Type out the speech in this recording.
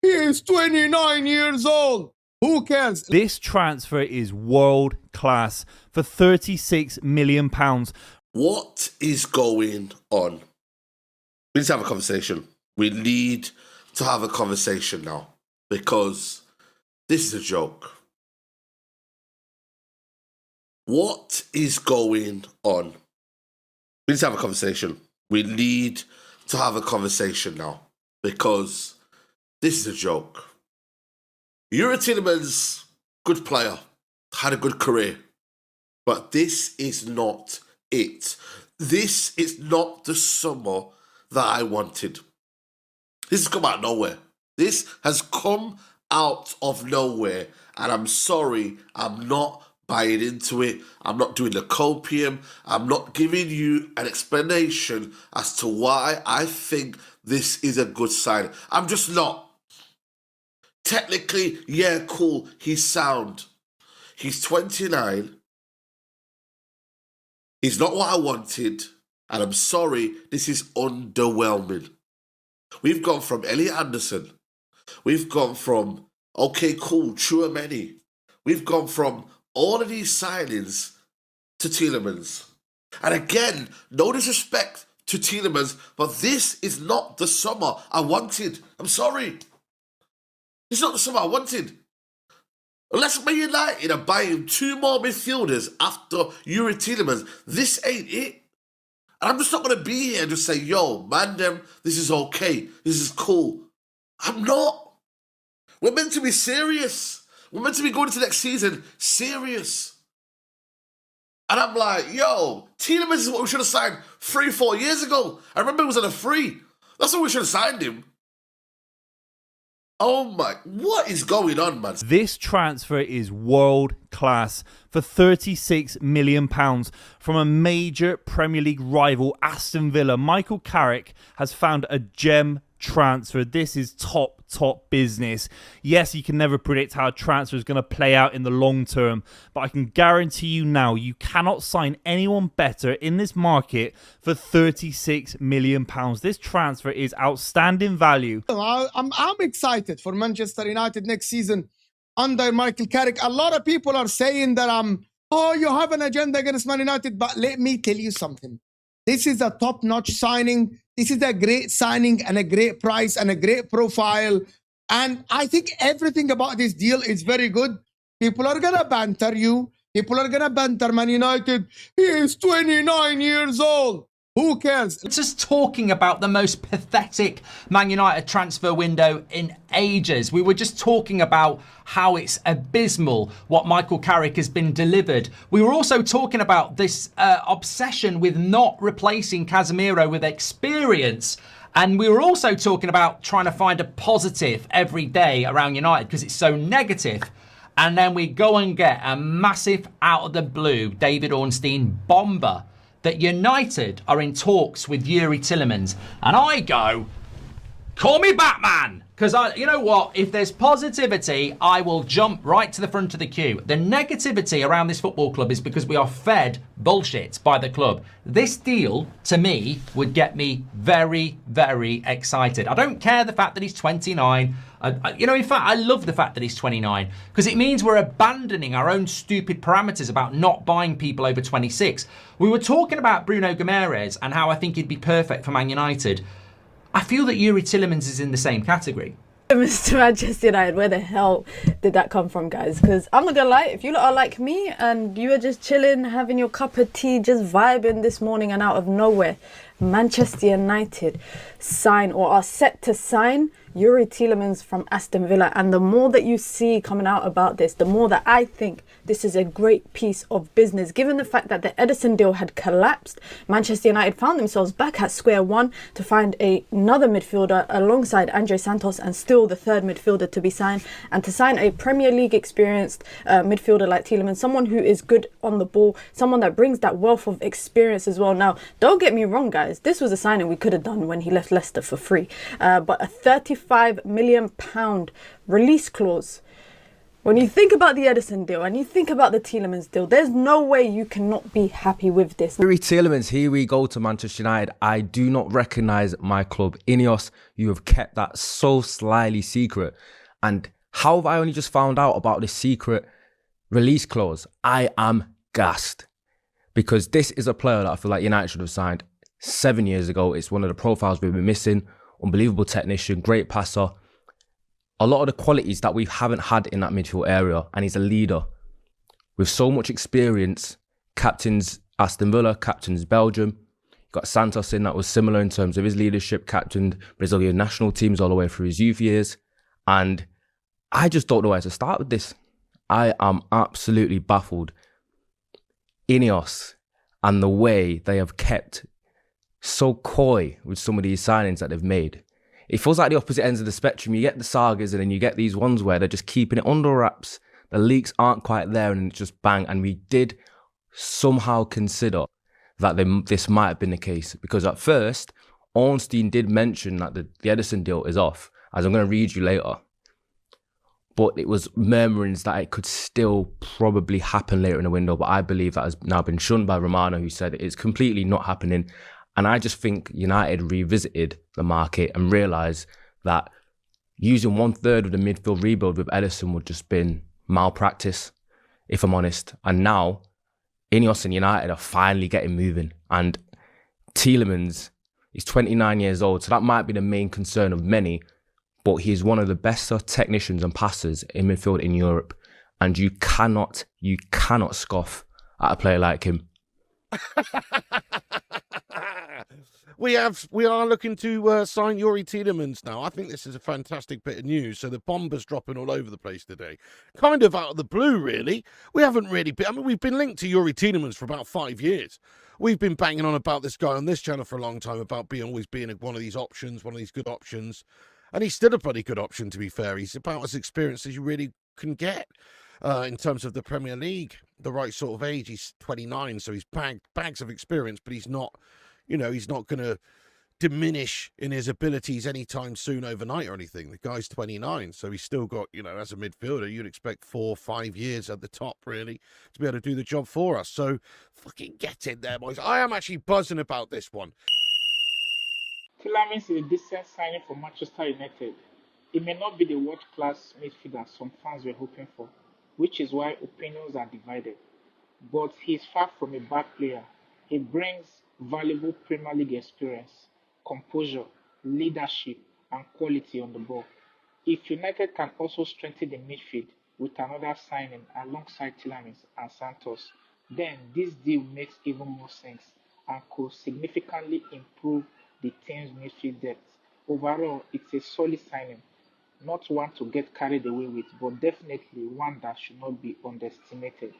He is 29 years old. Who cares? This transfer is world class for £36 million. What is going on? We need to have a conversation. We need to have a conversation now because this is a joke. What is going on? We need to have a conversation. We need to have a conversation now because this is a joke. Youri Tielemans, good player, had a good career, but this is not it. This is not the summer that I wanted. This has come out of nowhere. This has come out of nowhere, and I'm sorry, I'm not buying into it. I'm not doing the copium. I'm not giving you an explanation as to why I think this is a good sign. I'm just not. Technically, yeah, cool, he's sound. He's 29. He's not what I wanted, and I'm sorry, this is underwhelming. We've gone from Elliot Anderson. We've gone from, okay, cool, Tchouaméni. We've gone from all of these signings to Tielemans. And again, no disrespect to Tielemans, but this is not the summer I wanted. I'm sorry. It's not the summer I wanted. Unless Man United are buying 2 more midfielders after Youri Tielemans, this ain't it. And I'm just not going to be here and just say, yo, man, this is okay. This is cool. I'm not. We're meant to be serious. We're meant to be going into next season serious. And I'm like, yo, Tielemans is what we should have signed 3-4 years ago. I remember it was on a free. That's what we should have signed him. Oh my, what is going on, man? This transfer is world class for £36 million from a major Premier League rival, Aston Villa. Michael Carrick has found a gem transfer. This is top business. Yes, you can never predict how a transfer is going to play out in the long term, but I can guarantee you now, you cannot sign anyone better in this market for £36 million. This transfer is outstanding value. I'm excited for Manchester United next season under Michael Carrick. A lot of people are saying that you have an agenda against Man United, but let me tell you something. This is a top-notch signing. This is a great signing and a great price and a great profile. And I think everything about this deal is very good. People are going to banter you. People are going to banter Man United. He is 29 years old. Who cares? It's just talking about the most pathetic Man United transfer window in ages. We were just talking about how it's abysmal what Michael Carrick has been delivered. We were also talking about this obsession with not replacing Casemiro with experience. And we were also talking about trying to find a positive every day around United because it's so negative. And then we go and get a massive out of the blue David Ornstein bomber that United are in talks with Youri Tielemans. And I go, call me Batman. Because you know what? If there's positivity, I will jump right to the front of the queue. The negativity around this football club is because we are fed bullshit by the club. This deal, to me, would get me very, very excited. I don't care the fact that he's 29. In fact, I love the fact that he's 29 because it means we're abandoning our own stupid parameters about not buying people over 26. We were talking about Bruno Guimaraes and how I think he'd be perfect for Man United. I feel that Youri Tielemans is in the same category. Mr. Manchester United, where the hell did that come from, guys? Because I'm not gonna lie, if you lot are like me and you are just chilling, having your cup of tea, just vibing this morning, and out of nowhere, Manchester United sign or are set to sign Youri Tielemans from Aston Villa. And the more that you see coming out about this, the more that I think this is a great piece of business. Given the fact that the Ederson deal had collapsed, Manchester United found themselves back at square one to find another midfielder alongside Andre Santos and still the third midfielder to be signed. And to sign a Premier League experienced midfielder like Tielemans, someone who is good on the ball, someone that brings that wealth of experience as well. Now, don't get me wrong, guys. This was a signing we could have done when he left Leicester for free. But a £35 million release clause When you think about the Edison deal and you think about the Tielemans deal, there's no way you cannot be happy with this. Youri Tielemans, here we go to Manchester United. I do not recognise my club. Ineos, you have kept that so slyly secret. And how have I only just found out about this secret release clause? I am gassed. Because this is a player that I feel like United should have signed 7 years ago. It's one of the profiles we've been missing. Unbelievable technician, great passer. A lot of the qualities that we haven't had in that midfield area, and he's a leader with so much experience. Captains Aston Villa, captains Belgium. Got Santos in, that was similar in terms of his leadership, captained Brazilian national teams all the way through his youth years. And I just don't know where to start with this. I am absolutely baffled. Ineos and the way they have kept so coy with some of these signings that they've made. It feels like the opposite ends of the spectrum. You get the sagas and then you get these ones where they're just keeping it under wraps. The leaks aren't quite there and it's just bang. And we did somehow consider that this might have been the case, because at first, Ornstein did mention that the Edison deal is off, as I'm going to read you later. But it was murmurings that it could still probably happen later in the window. But I believe that has now been shunned by Romano, who said it's completely not happening. And I just think United revisited the market and realised that using 1/3 of the midfield rebuild with Edison would just been malpractice, if I'm honest. And now, Ineos and United are finally getting moving. And Tielemans is 29 years old, so that might be the main concern of many. But he's one of the best technicians and passers in midfield in Europe. And you cannot scoff at a player like him. We are looking to sign Youri Tielemans now. I think this is a fantastic bit of news. So the bombers dropping all over the place today. Kind of out of the blue, really. We haven't really been... I mean, we've been linked to Youri Tielemans for about 5 years. We've been banging on about this guy on this channel for a long time, about always being one of these options, one of these good options. And he's still a bloody good option, to be fair. He's about as experienced as you really can get in terms of the Premier League. The right sort of age. He's 29, so he's bags of experience, but he's not... You know, he's not going to diminish in his abilities anytime soon overnight or anything. The guy's 29, so he's still got, you know, as a midfielder, you'd expect 4 or 5 years at the top, really, to be able to do the job for us. So, fucking get in there, boys. I am actually buzzing about this one. Tielemans is a decent signing for Manchester United. It may not be the world-class midfielder some fans were hoping for, which is why opinions are divided. But he's far from a bad player. He brings valuable Premier League experience, composure, leadership, and quality on the ball. If United can also strengthen the midfield with another signing alongside Tielemans and Santos, then this deal makes even more sense and could significantly improve the team's midfield depth. Overall, it's a solid signing, not one to get carried away with, but definitely one that should not be underestimated.